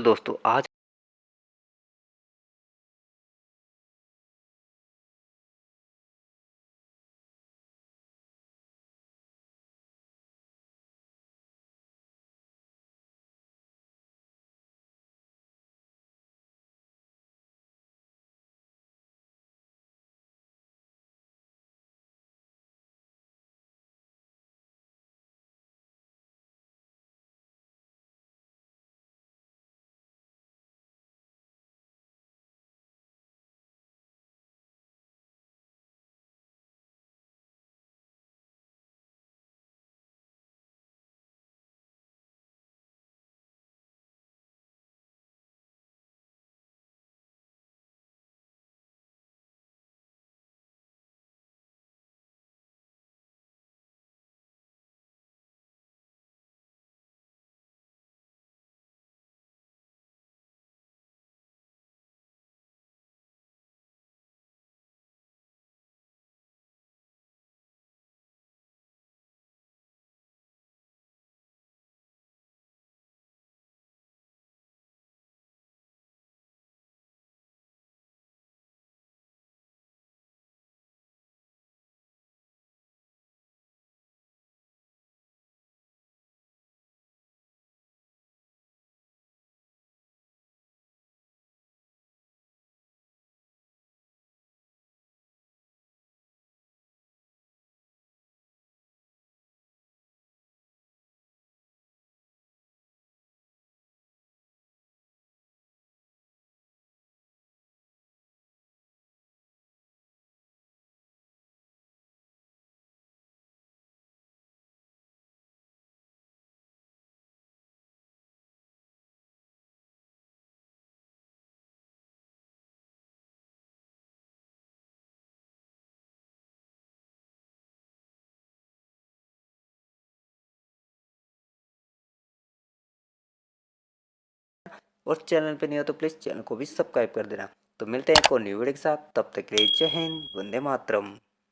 दोस्तों आज और चैनल पे नहीं हो तो प्लीज़ चैनल को भी सब्सक्राइब कर देना। तो मिलते हैं एक और न्यू वीडियो के साथ, तब तक के लिए जय हिंद, वंदे मातरम।